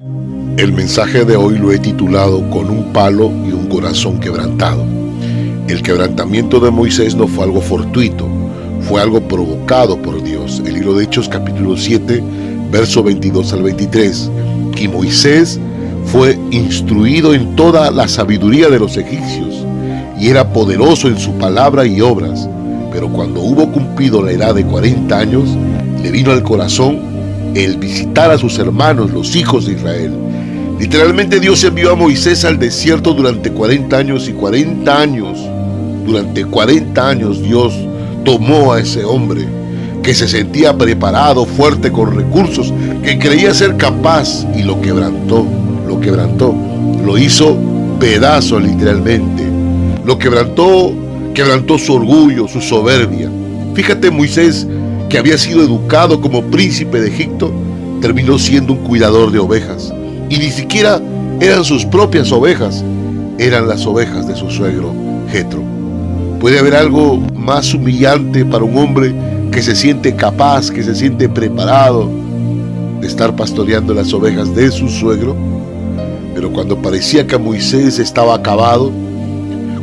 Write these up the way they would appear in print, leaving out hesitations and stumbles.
El mensaje de hoy lo he titulado Con un palo y un corazón quebrantado. El quebrantamiento de Moisés no fue algo fortuito, fue algo provocado por Dios. El libro de Hechos capítulo 7, verso 22 al 23. Y Moisés fue instruido en toda la sabiduría de los egipcios y era poderoso en su palabra y obras. Pero cuando hubo cumplido la edad de 40 años, le vino al corazón el visitar a sus hermanos, los hijos de Israel. Literalmente Dios envió a Moisés al desierto durante 40 años y 40 años. Durante 40 años Dios tomó a ese hombre que se sentía preparado, fuerte, con recursos, que creía ser capaz, y lo quebrantó. Lo hizo pedazos literalmente. Lo quebrantó su orgullo, su soberbia. Fíjate, Moisés, que había sido educado como príncipe de Egipto, terminó siendo un cuidador de ovejas. Y ni siquiera eran sus propias ovejas, eran las ovejas de su suegro Jetro. ¿Puede haber algo más humillante para un hombre que se siente capaz, que se siente preparado de estar pastoreando las ovejas de su suegro? Pero cuando parecía que Moisés estaba acabado,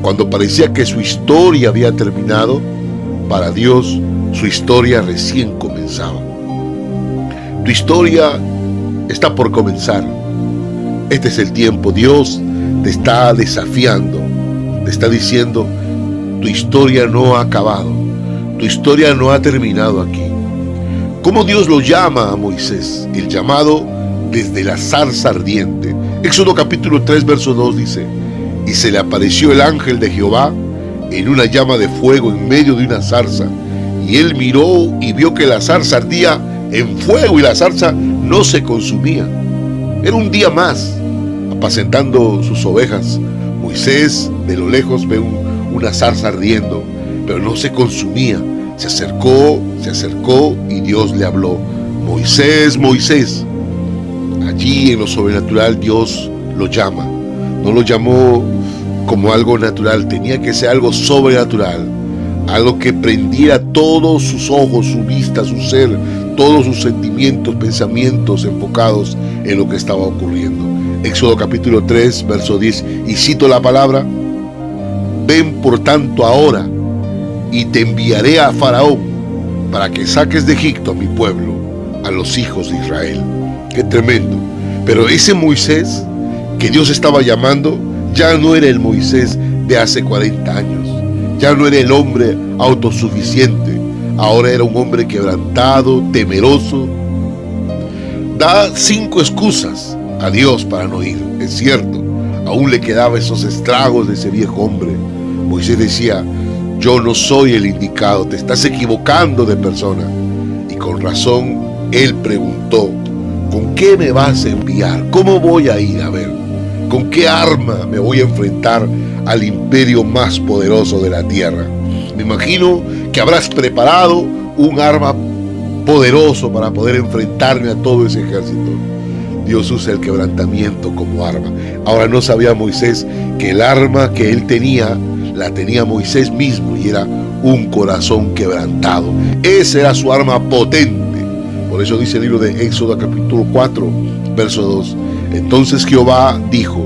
cuando parecía que su historia había terminado, para Dios su historia recién comenzaba. Tu historia está por comenzar. Este es el tiempo. Dios te está desafiando, te está diciendo: tu historia no ha acabado, tu historia no ha terminado aquí. ¿Cómo Dios lo llama a Moisés? El llamado desde la zarza ardiente. Éxodo capítulo 3, verso 2 dice: y se le apareció el ángel de Jehová en una llama de fuego en medio de una zarza. Y él miró y vio que la zarza ardía en fuego y la zarza no se consumía. Era un día más, apacentando sus ovejas. Moisés de lo lejos ve una zarza ardiendo, pero no se consumía. Se acercó y Dios le habló: Moisés, Moisés. Allí en lo sobrenatural Dios lo llama. No lo llamó como algo natural, tenía que ser algo sobrenatural, algo que prendiera todos sus ojos, su vista, su ser, todos sus sentimientos, pensamientos enfocados en lo que estaba ocurriendo. Éxodo capítulo 3, verso 10, y cito la palabra: ven por tanto ahora, y te enviaré a Faraón, para que saques de Egipto a mi pueblo, a los hijos de Israel. Qué tremendo. Pero ese Moisés que Dios estaba llamando ya no era el Moisés de hace 40 años. Ya no era el hombre autosuficiente. Ahora era un hombre quebrantado, temeroso. Da 5 excusas a Dios para no ir. Es cierto, aún le quedaban esos estragos de ese viejo hombre. Moisés decía: yo no soy el indicado, te estás equivocando de persona. Y con razón él preguntó: ¿con qué me vas a enviar? ¿Cómo voy a ir? A ver, ¿con qué arma me voy a enfrentar al imperio más poderoso de la tierra? Me imagino que habrás preparado un arma poderoso para poder enfrentarme a todo ese ejército. Dios usa el quebrantamiento como arma. Ahora no sabía Moisés que el arma que él tenía, la tenía Moisés mismo, y era un corazón quebrantado. Esa era su arma potente. Por eso dice el libro de Éxodo capítulo 4, verso 2. Entonces Jehová dijo: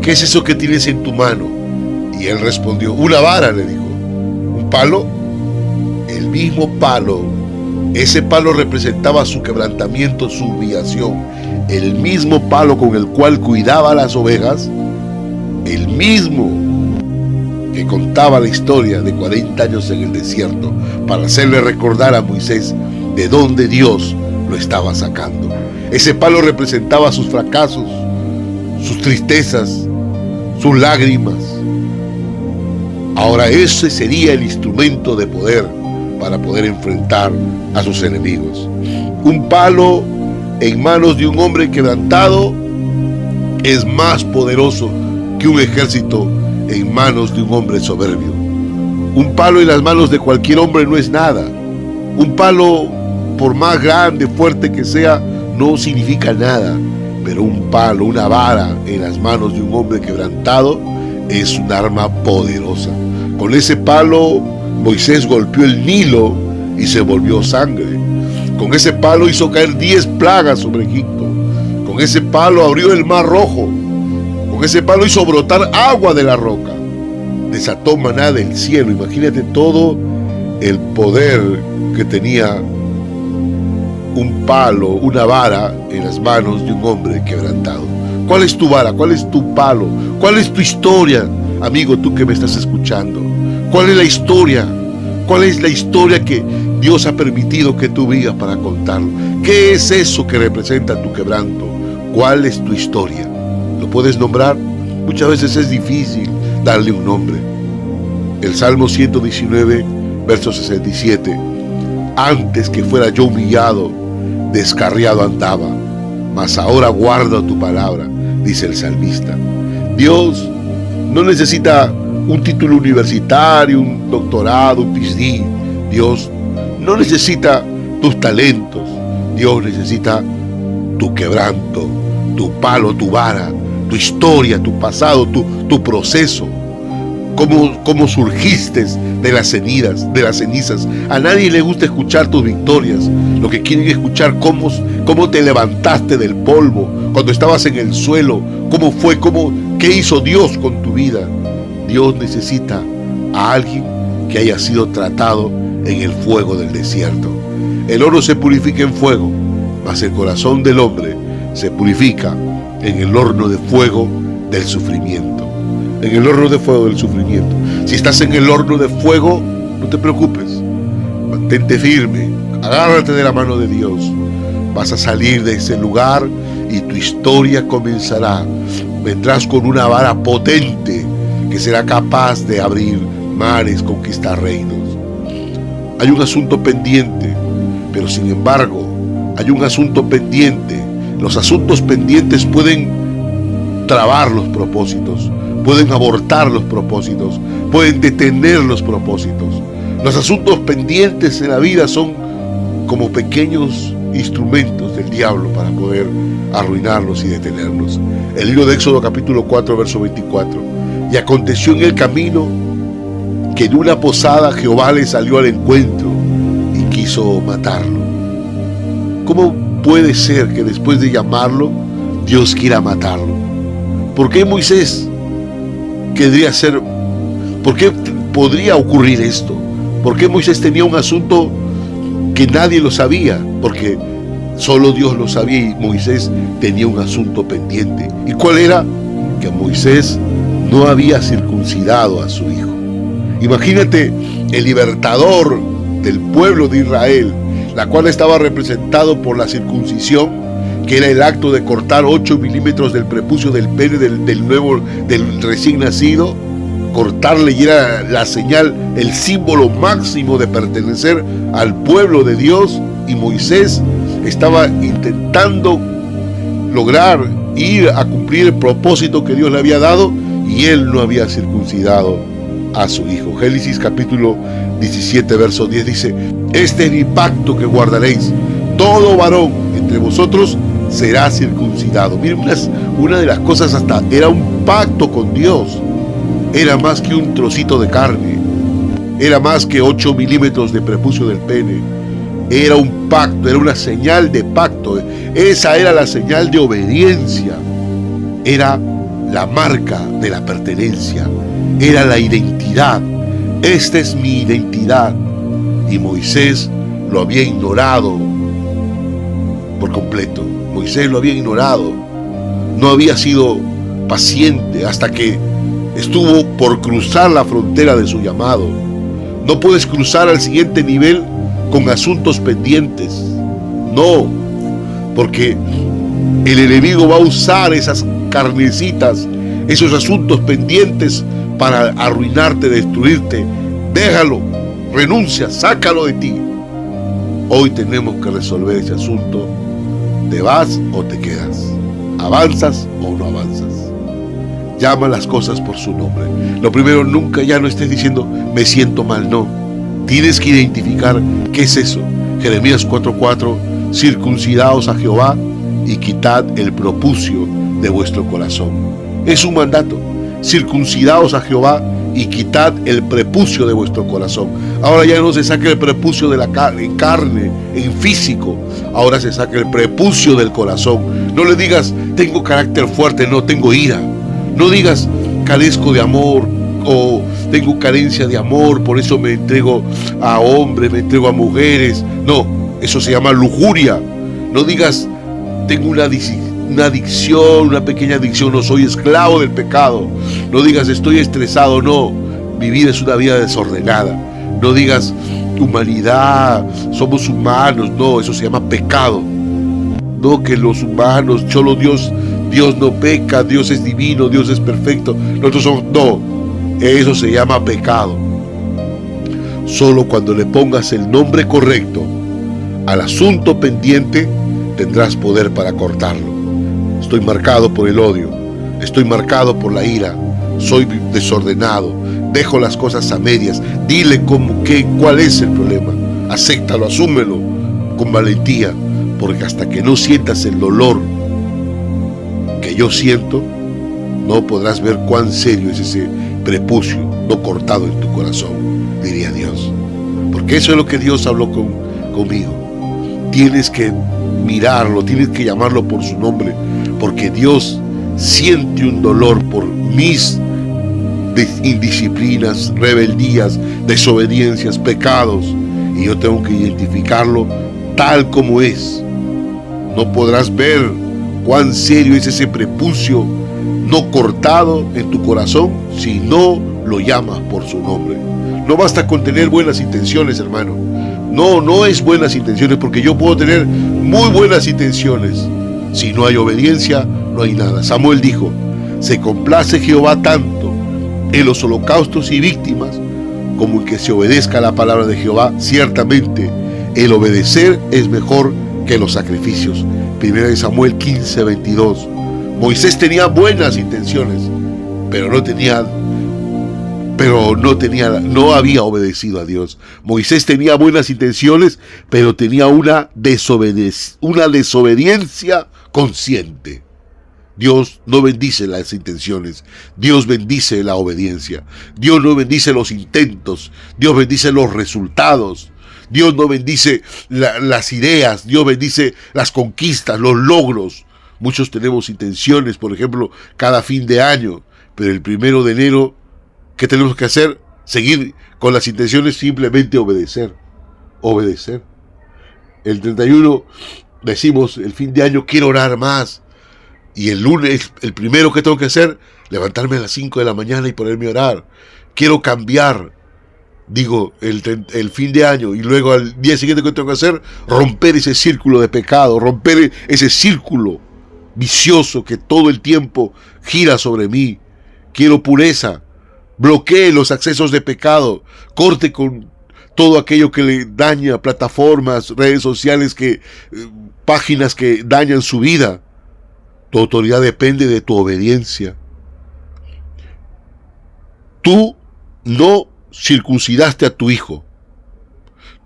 ¿qué es eso que tienes en tu mano? Y él respondió: una vara, le dijo. ¿Un palo? El mismo palo. Ese palo representaba su quebrantamiento, su humillación. El mismo palo con el cual cuidaba las ovejas, el mismo que contaba la historia de 40 años en el desierto, para hacerle recordar a Moisés de dónde Dios lo estaba sacando. Ese palo representaba sus fracasos, sus tristezas, sus lágrimas. Ahora ese sería el instrumento de poder para poder enfrentar a sus enemigos. Un palo en manos de un hombre quebrantado es más poderoso que un ejército en manos de un hombre soberbio. Un palo en las manos de cualquier hombre no es nada. Un palo, por más grande, fuerte que sea, no significa nada. Pero un palo, una vara en las manos de un hombre quebrantado es un arma poderosa. Con ese palo Moisés golpeó el Nilo y se volvió sangre. Con ese palo hizo caer 10 plagas sobre Egipto. Con Con ese palo abrió el mar rojo. Con ese palo hizo brotar agua de la roca. Desató maná del cielo. Imagínate todo el poder que tenía un palo, una vara en las manos de un hombre quebrantado. ¿Cuál es tu vara? ¿Cuál es tu palo? ¿Cuál es tu historia, amigo, tú que me estás escuchando? ¿Cuál es la historia? ¿Cuál es la historia que Dios ha permitido que tú vivas para contarlo? ¿Qué es eso que representa tu quebranto? ¿Cuál es tu historia? ¿Lo puedes nombrar? Muchas veces es difícil darle un nombre. El Salmo 119, verso 67. Antes que fuera yo humillado, descarriado andaba, mas ahora guardo tu palabra, dice el salmista. Dios no necesita un título universitario, un doctorado, un PhD. Dios no necesita tus talentos. Dios necesita tu quebranto, tu palo, tu vara, tu historia, tu pasado, tu proceso. Cómo surgiste de las cenizas. A nadie le gusta escuchar tus victorias. Lo que quieren es escuchar cómo te levantaste del polvo, cuando estabas en el suelo, qué hizo Dios con tu vida. Dios necesita a alguien que haya sido tratado en el fuego del desierto. El oro se purifica en fuego, mas el corazón del hombre se purifica en el horno de fuego del sufrimiento. En el horno de fuego del sufrimiento. Si estás en el horno de fuego, no te preocupes. Mantente firme. Agárrate de la mano de Dios. Vas a salir de ese lugar y tu historia comenzará. Vendrás con una vara potente que será capaz de abrir mares, conquistar reinos. Hay un asunto pendiente, pero sin embargo, hay un asunto pendiente. Los asuntos pendientes pueden trabar los propósitos. Pueden abortar los propósitos, pueden detener los propósitos. Los asuntos pendientes en la vida son como pequeños instrumentos del diablo para poder arruinarlos y detenerlos. El libro de Éxodo capítulo 4, verso 24. Y aconteció en el camino que en una posada Jehová le salió al encuentro y quiso matarlo. ¿Cómo puede ser que después de llamarlo, Dios quiera matarlo? ¿Por qué Moisés querría ser? ¿Por qué podría ocurrir esto? ¿Por qué Moisés tenía un asunto que nadie lo sabía? Porque solo Dios lo sabía y Moisés tenía un asunto pendiente. ¿Y cuál era? Que Moisés no había circuncidado a su hijo. Imagínate el libertador del pueblo de Israel, la cual estaba representado por la circuncisión, que era el acto de cortar 8 milímetros del prepucio del pene del recién nacido, cortarle, y era la señal, el símbolo máximo de pertenecer al pueblo de Dios. Y Moisés estaba intentando lograr ir a cumplir el propósito que Dios le había dado, y él no había circuncidado a su hijo. Génesis capítulo 17, verso 10 dice: este es mi pacto que guardaréis, todo varón entre vosotros será circuncidado. Miren, una de las cosas, hasta era un pacto con Dios. Era más que un trocito de carne, era más que 8 milímetros de prepucio del pene. Era un pacto, era una señal de pacto. Esa era la señal de obediencia. Era la marca de la pertenencia. Era la identidad. Esta es mi identidad. Y Moisés lo había ignorado por completo. Moisés lo había ignorado. No había sido paciente hasta que estuvo por cruzar la frontera de su llamado. No puedes cruzar al siguiente nivel con asuntos pendientes. No, porque el enemigo va a usar esas carnecitas, esos asuntos pendientes para arruinarte, destruirte. Déjalo, renuncia, sácalo de ti. Hoy tenemos que resolver ese asunto. ¿Te vas o te quedas? ¿Avanzas o no avanzas? Llama las cosas por su nombre. Lo primero, nunca ya no estés diciendo me siento mal, no. Tienes que identificar qué es eso. Jeremías 4:4, circuncidaos a Jehová y quitad el prepucio de vuestro corazón. Es un mandato. Circuncidaos a Jehová y quitad el prepucio de vuestro corazón. Ahora ya no se saca el prepucio de la carne, en físico. Ahora se saca el prepucio del corazón. No le digas, tengo carácter fuerte, no, tengo ira. No digas, carezco de amor o tengo carencia de amor, por eso me entrego a hombres, me entrego a mujeres. No, eso se llama lujuria. No digas, tengo una adicción, una pequeña adicción, no, soy esclavo del pecado. No digas, estoy estresado, no, mi vida es una vida desordenada. No digas, humanidad, somos humanos, no, eso se llama pecado. No, que los humanos, solo Dios no peca, Dios es divino, Dios es perfecto, nosotros somos, no, eso se llama pecado. Solo cuando le pongas el nombre correcto al asunto pendiente, tendrás poder para cortarlo. Estoy marcado por el odio, estoy marcado por la ira, soy desordenado, dejo las cosas a medias. Dile cuál es el problema, acéptalo, asúmelo con valentía, porque hasta que no sientas el dolor que yo siento, no podrás ver cuán serio es ese prepucio no cortado en tu corazón, diría Dios. Porque eso es lo que Dios habló conmigo. Tienes que mirarlo, tienes que llamarlo por su nombre, porque Dios siente un dolor por mis indisciplinas, rebeldías, desobediencias, pecados, y yo tengo que identificarlo tal como es. No podrás ver cuán serio es ese prepucio no cortado en tu corazón si no lo llamas por su nombre. No basta con tener buenas intenciones, hermano. No es buenas intenciones, porque yo puedo tener muy buenas intenciones. Si no hay obediencia, no hay nada. Samuel dijo, se complace Jehová tanto en los holocaustos y víctimas como en que se obedezca la palabra de Jehová. Ciertamente, el obedecer es mejor que los sacrificios. 1 Samuel 15:22. Moisés tenía buenas intenciones, pero no había obedecido a Dios. Moisés tenía buenas intenciones, pero tenía una desobediencia consciente. Dios no bendice las intenciones, Dios bendice la obediencia. Dios no bendice los intentos, Dios bendice los resultados. Dios no bendice las ideas, Dios bendice las conquistas, los logros. Muchos tenemos intenciones, por ejemplo, cada fin de año, pero el 1 de enero, ¿qué tenemos que hacer? Seguir con las intenciones, simplemente obedecer. Obedecer. El 31 decimos, el fin de año quiero orar más. Y el lunes, el primero que tengo que hacer, levantarme a las 5 de la mañana y ponerme a orar. Quiero cambiar. Digo, el fin de año, y luego al día siguiente que tengo que hacer, romper ese círculo de pecado, romper ese círculo vicioso que todo el tiempo gira sobre mí. Quiero pureza, bloquee los accesos de pecado, corte con todo aquello que le daña, plataformas, redes sociales, páginas que dañan su vida. Tu autoridad depende de tu obediencia. Tú no circuncidaste a tu hijo.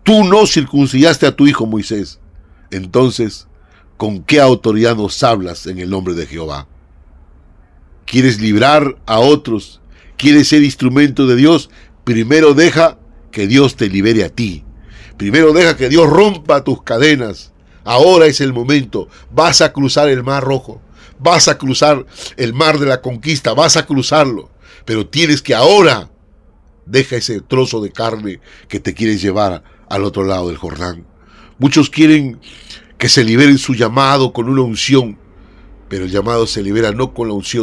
Tú no circuncidaste a tu hijo, Moisés. Entonces, ¿con qué autoridad nos hablas en el nombre de Jehová? ¿Quieres librar a otros? ¿Quieres ser instrumento de Dios? Primero deja que Dios te libere a ti. Primero deja que Dios rompa tus cadenas. Ahora es el momento. Vas a cruzar el mar rojo. Vas a cruzar el mar de la conquista. Vas a cruzarlo. Pero tienes que ahora deja ese trozo de carne que te quieres llevar al otro lado del Jordán. Muchos quieren que se liberen su llamado con una unción, pero el llamado se libera no con la unción,